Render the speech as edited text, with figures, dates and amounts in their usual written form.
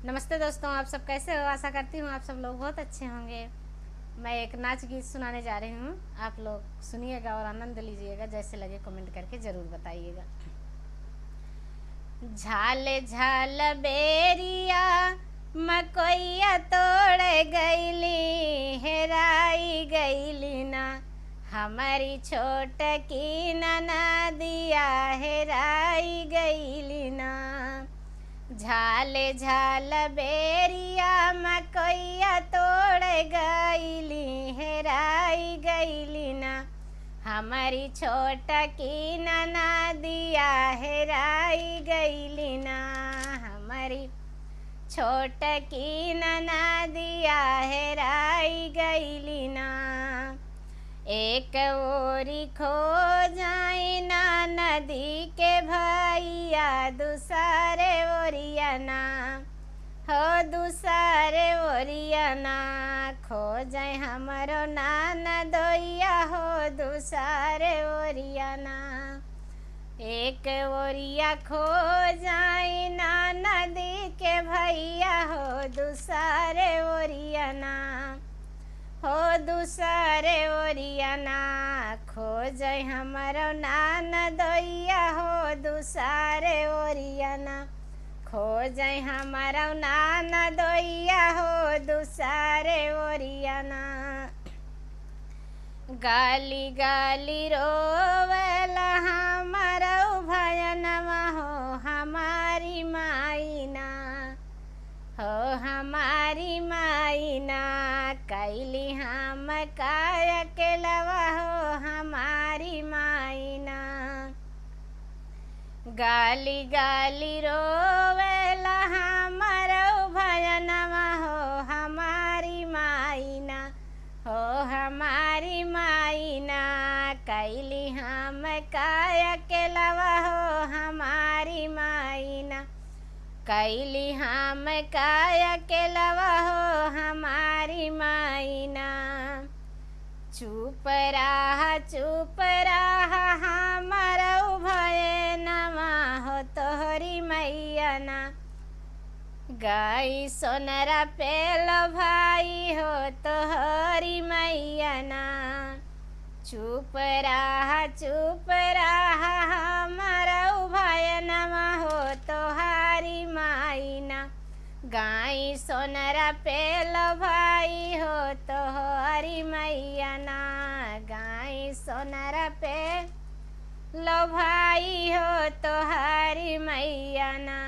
नमस्ते दोस्तों, आप सब कैसे हो? आशा करती हूँ आप सब लोग बहुत अच्छे होंगे। मैं एक नाच गीत सुनाने जा रही हूँ, आप लोग सुनिएगा और आनंद लीजिएगा। जैसे लगे कमेंट करके ज़रूर बताइएगा। झाल झाल बेरिया मकोइया तोड़ गईली, हेराई गईली ना हमारी छोट की ननदिया, हेराई गईली ना। झाल झाल बेरिया मकोइया तोड़ गईली, हेराई गईली ना हमारी छोट की ननदिया, हेराई गईली ना हमारी छोट की ननदिया, हेराई गईली ना। एक ओरी खो जाई ना नदी के भैया, दूसरे ओरिया ना हो दूसरे ओरिया ना खो जाए हमारो ननदोइया, हो दूसरे ओरिया ना। एक ओरिया खो जाए ना नदी के भैया, हो दूसरे ओरिया ना हो दूसरे ओरिया ना खो जाए हमारो ननदोइया, हो दूसरे ओरिया ना खो जाए हमारा ननदोइया, हो दूसरे ओरिया ना। गाली गाली रोवेला हमारा भयनवा, हो हमारी माईना हो हमारी माईना कैली हम काय के लवा, हो हमारी माईना। गाली गाली रोवेला हमारा भयनवा, हो हमारी माईना हो हमारी माईना कैली हम काय के लवा, हो हमारी माईना कैली हम काय के लवा, हो हमारी माईना। चुप रहा हमारा भयनवा, हो तोहरी मैया ना गाई सोनरा पेलो भाई, हो तोहरी मैया ना। चुप रहा हमारा भयनवा, हो तोहारी माईना गाई सोनरा पेलो भाई, हो तोहरी मैया ना गाई सोनरा पे लो भाई, हो तोहारी मैया ना।